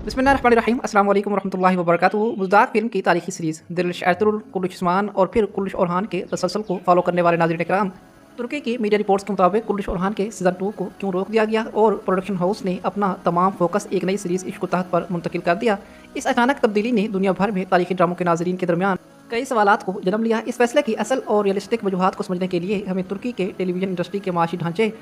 बिस्मिल्लाहिर्रहमानिर्रहीम अस्सलाम वालेकुम रहमतुल्लाहि व बरकातुहू। बुज़दाक़ फ़िल्म की तारीख़ी सीरीज़ दिलिश एर्तुगरुल कुल्लुश उस्मान और फिर कुल्लुश ओरहान के तसलसल को फॉलो करने वाले नाज़रीन इकराम, तुर्की की मीडिया रिपोर्ट्स के मुताबिक कुल्लुश ओरहान के सीज़न 2 को क्यों रोक दिया गया और प्रोडक्शन हाउस ने अपना तमाम फोकस एक नई सीरीज़ इश्क तहत पर मुंतकिल कर दिया। इस अचानक तब्दीली ने दुनिया भर में तारीख़ी ड्रामों के नाज़रीन के दरमियान कई सवालात को जन्म लिया। इस फैसले की असल और रियलिस्टिक वजूहात को समझने के लिए हमें तुर्की के टेलीविज़न इंडस्ट्री के माशी ढांचे,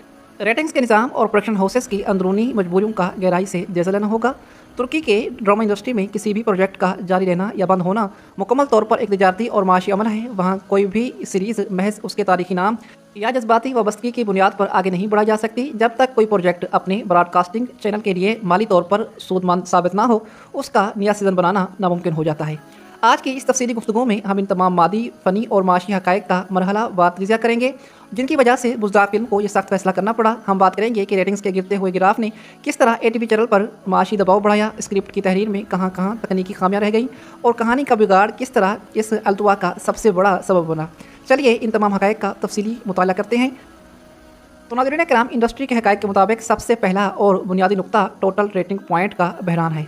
रेटिंग्स के निज़ाम और प्रोडक्शन हाउसेस की अंदरूनी मजबूरियों का गहराई से जायज़ा लेना होगा। तुर्की के ड्रामा इंडस्ट्री में किसी भी प्रोजेक्ट का जारी रहना या बंद होना मुकम्मल तौर पर एक तजारती और माशी अमल है। वहाँ कोई भी सीरीज़ महज उसके तारीखी नाम या जज्बाती वाबस्तगी की बुनियाद पर आगे नहीं बढ़ाई जा सकती। जब तक कोई प्रोजेक्ट अपने ब्रॉडकास्टिंग चैनल के लिए माली तौर पर सूदमंद साबित ना हो, उसका नया सीज़न बनाना नामुमकिन हो जाता है। आज की इस तफसीली गुफ्तगू में हम इन तमाम मादी, फ़नी और माशी हक़ाइक़ का मरहला वार तजिया करेंगे जिनकी वजह से बुज़दाक़ फ़िल्म को ये सख्त फैसला करना पड़ा। हम बात करेंगे कि रेटिंग्स के गिरते हुए गिराफ ने किस तरह ATV चैनल पर माशी दबाव बढ़ाया, स्क्रिप्ट की तहरीर में कहाँ कहाँ तकनीकी खामियाँ रह गई और कहानी का बिगाड़ किस तरह इस अल्तवा का सबसे बड़ा सबब बना। चलिए इन तमाम हक़ाइक़ का तफसीली मुताला करते हैं। तो नाज़रीन किराम, इंडस्ट्री के हक़ाइक़ के मुताबिक सबसे पहला और बुनियादी नुक्ता टोटल रेटिंग पॉइंट का बहरान है।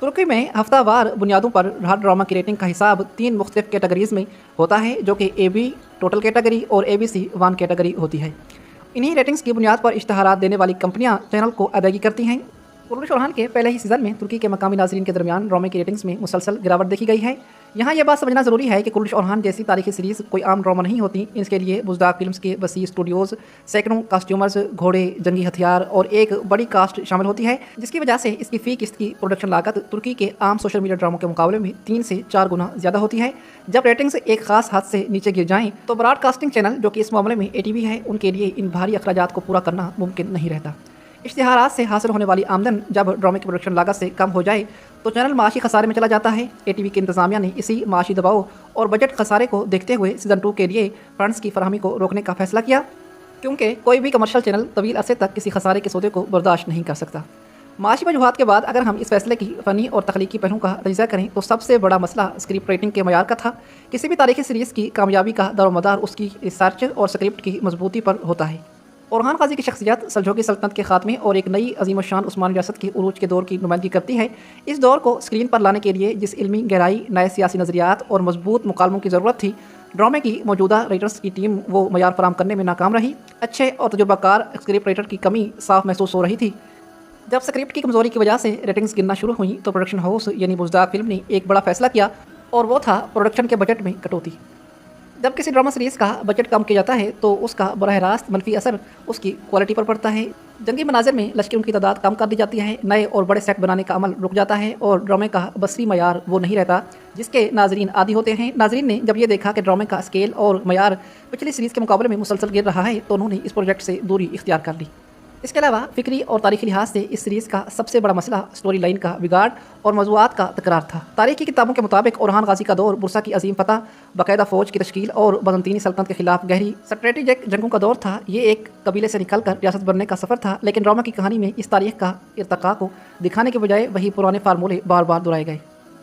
तुर्की में हफ्तावार बुनियादों पर हर ड्रामा की रेटिंग का हिसाब 3 मुख्तलिफ कैटेगरीज़ में होता है, जो कि AB टोटल कैटेगरी और ABC 1 कैटेगरी होती है। इन्हीं रेटिंग्स की बुनियाद पर इश्तहारात देने वाली कंपनियां चैनल को अदायगी करती हैं। कुल्लुश ओरहान के पहले ही सीज़न में तुर्की के मकामी नाज़रीन के दरमियान ड्रामे की रेटिंग्स में मुसलसल गिरावट देखी गई है। यहाँ यह बात समझना ज़रूरी है कि कुल्लुश ओरहान जैसी तारीख़ी सीरीज़ कोई आम ड्रामा नहीं होती। इसके लिए बुज़दाक़ फ़िल्म्स के वसी स्टूडियोज़, सैकड़ों कास्ट्यूमर्स, घोड़े, जंगी हथियार और एक बड़ी कास्ट शामिल होती है, जिसकी वजह से इसकी फ़ी किस्त की प्रोडक्शन लागत तुर्की के आम सोशल मीडिया ड्रामों के मुकाबले में 3 से 4 गुना ज़्यादा होती है। जब रेटिंग्स एक ख़ास हद से नीचे गिर जाएँ तो ब्रॉडकास्टिंग चैनल, जो कि इस मामले में ATV है, उनके लिए इन भारी अखराजात को पूरा करना मुमकिन नहीं रहता। इश्तिहारात से हासिल होने वाली आमदन जब ड्रामे की प्रोडक्शन लागत से कम हो जाए तो चैनल माशी खसारे में चला जाता है। ATV की इंतज़ामिया ने इसी माशी दबाव और बजट खसारे को देखते हुए सीज़न 2 के लिए फंड्स की फराहमी को रोकने का फैसला किया, क्योंकि कोई भी कमर्शियल चैनल तवील अरसे तक किसी खसारे के सौदे को बर्दाश्त नहीं कर सकता। माशी वजूहात के बाद अगर हम इस फैसले की फ़नी और तख्लीकी पहलू का तजिया करें तो सबसे बड़ा मसला स्क्रिप्ट रेटिंग के मयार का था। किसी भी तारीख़ी सीरीज़ की कामयाबी का दारोमदार उसकी रिसर्च और स्क्रिप्ट की मजबूती पर होता है। ओरहान ग़ाज़ी की शख्सियत सल्जोकी सल्तनत के ख़ात्मे और एक नई अज़ीम शान उस्मानी रियासत के उरूज के दौर की नुमाइंदगी करती है। इस दौर को स्क्रीन पर लाने के लिए जिस इल्मी गहराई, नए सियासी नज़रियात और मजबूत मुकालमों की ज़रूरत थी, ड्रामे की मौजूदा राइटर्स की टीम वो मयार फराम करने में नाकाम रही। अच्छे और तजुर्बाकार स्क्रिप्ट राइटर की कमी साफ महसूस हो रही थी। जब स्क्रिप्ट की कमज़ोरी की वजह से रेटिंग्स गिरना शुरू हुई तो प्रोडक्शन हाउस यानी बुज़दाक़ फ़िल्म ने एक बड़ा फैसला किया, और वो था प्रोडक्शन के बजट में कटौती। जब किसी ड्रामा सीरीज़ का बजट कम किया जाता है तो उसका बराह रास्त मनफी असर उसकी क्वालिटी पर पड़ता है। जंगी मनाज़िर में लश्करों की तादाद कम कर दी जाती है, नए और बड़े सेट बनाने का अमल रुक जाता है और ड्रामे का बसरी मयार वो नहीं रहता जिसके नाजरीन आदी होते हैं। नाजरीन ने जब ये देखा कि ड्रामे का स्केल और मयार पिछली सीरीज़ के मुकाबले में मुसलसल गिर रहा है तो उन्होंने इस प्रोजेक्ट से दूरी इख्तियार कर ली। इसके अलावा फ़िक्री और तारीख़ी लिहाज से इस सीरीज़ का सबसे बड़ा मसला स्टोरी लाइन का बिगाड़ और मौज़ूआत का तकरार था। तारीख़ी किताबों के मुताबिक ओरहान ग़ाज़ी का दौर बुरसा की अजीम फतह, बाकायदा फ़ौज की तश्कील और बज़ंतीनी सल्तनत के खिलाफ गहरी स्ट्रेटेजिक जंगों का दौर था। ये एक कबीले से निकल कर रियासत बनने का सफ़र था, लेकिन ड्रामा की कहानी में इस तारीख़ का इर्तका को दिखाने के बजाय वही पुराने फार्मूले बार बार दोहराए गए।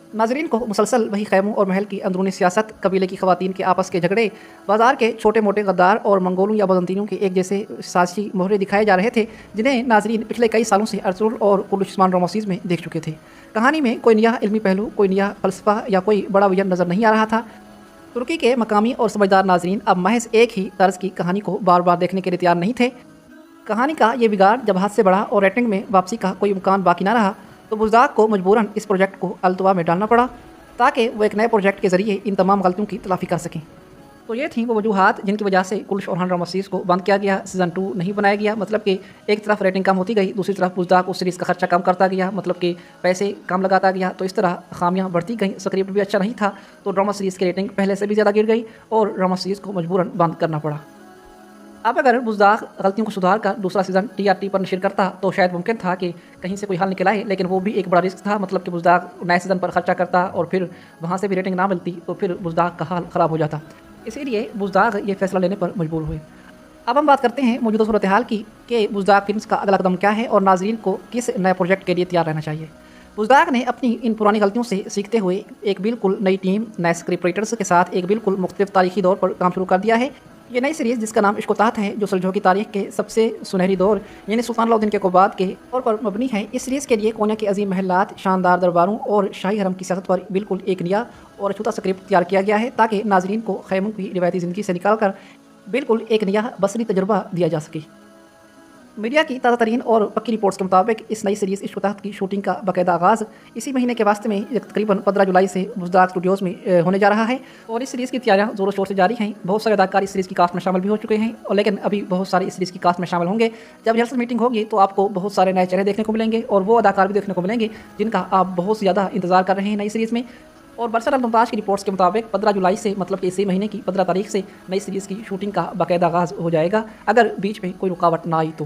नाजरीन को मुसलसल वही खैमों और महल की अंदरूनी सियासत, कबीले की ख़वातीन के आपस के झगड़े, बाजार के छोटे मोटे गद्दार और मंगोलों या बज़ंतीनियों के एक जैसे साजिशी मोहरे दिखाए जा रहे थे, जिन्हें नाजरीन पिछले कई सालों से अर्तुगरुल और कुल्लुश उस्मान ड्रामा सीरीज़ में देख चुके थे। कहानी में कोई नया इल्मी पहलू, कोई नया फ़लसफ़ा या कोई बड़ा विजन नज़र नहीं आ रहा था। तुर्की के मकामी और समझदार नाजरीन अब महज एक ही तर्ज की कहानी को बार बार देखने के लिए तैयार नहीं थे। कहानी का ये बिगाड़ जब हाथ से बढ़ा और रेटिंग में वापसी का कोई इम्कान बाकी ना रहा तो बुज़दाक़ को मजबूरन इस प्रोजेक्ट को अल्तवा में डालना पड़ा ताकि वो एक नए प्रोजेक्ट के ज़रिए इन तमाम गलतियों की तलाफ़ी कर सकें। तो ये थी वो वजूहात जिनकी वजह से कुल्लुश ओरहान ड्रामा सीरीज़ को बंद किया गया, सीज़न 2 नहीं बनाया गया। मतलब कि एक तरफ रेटिंग कम होती गई, दूसरी तरफ बुज़दाक़ उस सीरीज़ का खर्चा कम करता गया, मतलब कि पैसे कम लगाता गया, तो इस तरह खामियां बढ़ती गई। स्क्रिप्ट भी अच्छा नहीं था तो ड्रामा सीरीज़ की रेटिंग पहले से भी ज़्यादा गिर गई और ड्रामा सीरीज़ को मजबूरन बंद करना पड़ा। अब अगर बुज़दाक़ गलतियों को सुधार कर दूसरा सीज़न TRT पर नशर करता तो शायद मुमकिन था कि कहीं से कोई हल निकल आए, लेकिन वो भी एक बड़ा रिस्क था। मतलब कि बुज़दाक़ नए सीज़न पर खर्चा करता और फिर वहाँ से भी रेटिंग ना मिलती तो फिर बुज़दाक़ का हाल ख़राब हो जाता। इसीलिए बुज़दाक़ ये फ़ैसला लेने पर मजबूर हुए। अब हम बात करते हैं मौजूदा सूरत हाल की कि बुज़दाक़ फ़िल्म्स का अगला कदम क्या है और नाज़रीन को किस नए प्रोजेक्ट के लिए तैयार रहना चाहिए। बुज़दाक़ ने अपनी इन पुरानी गलतियों से सीखते हुए एक बिल्कुल नई टीम, नए स्क्रिप्ट राइटर्स के साथ एक बिल्कुल मुख्तलिफ तारीख़ी दौर पर काम शुरू कर दिया है। یہ نئی سیریز جس کا نام عشق و تحت ہے، جو سلجوقی کی تاریخ کے سب سے سنہری دور یعنی سلطان علاؤالدین کے قباد کے طور پر مبنی ہے۔ اس سیریز کے لیے کونیا کے عظیم محلات، شاندار درباروں اور شاہی حرم کی سیاست پر بالکل ایک نیا اور چھوٹا اسکرپٹ تیار کیا گیا ہے، تاکہ ناظرین کو خیموں کی روایتی زندگی سے نکال کر بالکل ایک نیا بصری تجربہ دیا جا سکے۔ میڈیا کی تازہ ترین اور پکی رپورٹس کے مطابق اس نئی سیریز عشق و تحت کی شوٹنگ کا باقاعدہ آغاز اسی مہینے کے واسطے میں تقریباً 15 جولائی سے بزداق اسٹوڈیوز میں ہونے جا رہا ہے، اور اس سیریز کی تیاریاں زور و شور سے جاری ہیں۔ بہت سارے اداکار اس سیریز کی کاسٹ میں شامل بھی ہو چکے ہیں، اور لیکن ابھی بہت سارے اس سیریز کی کاسٹ میں شامل ہوں گے۔ جب ریہرسل میٹنگ ہوگی تو آپ کو بہت سارے نئے چہرے دیکھنے کو ملیں گے، اور وہ اداکار بھی دیکھنے کو ملیں گے جن کا آپ بہت زیادہ انتظار کر رہے ہیں نئی سیریز میں۔ اور برسر الممتاز کی رپورٹس کے مطابق 15 جولائی سے، مطلب کہ اسی مہینے کی 15 تاریخ سے نئی سیریز کی شوٹنگ کا باقاعدہ آغاز ہو جائے گا، اگر بیچ میں کوئی رکاوٹ نہ آئی تو۔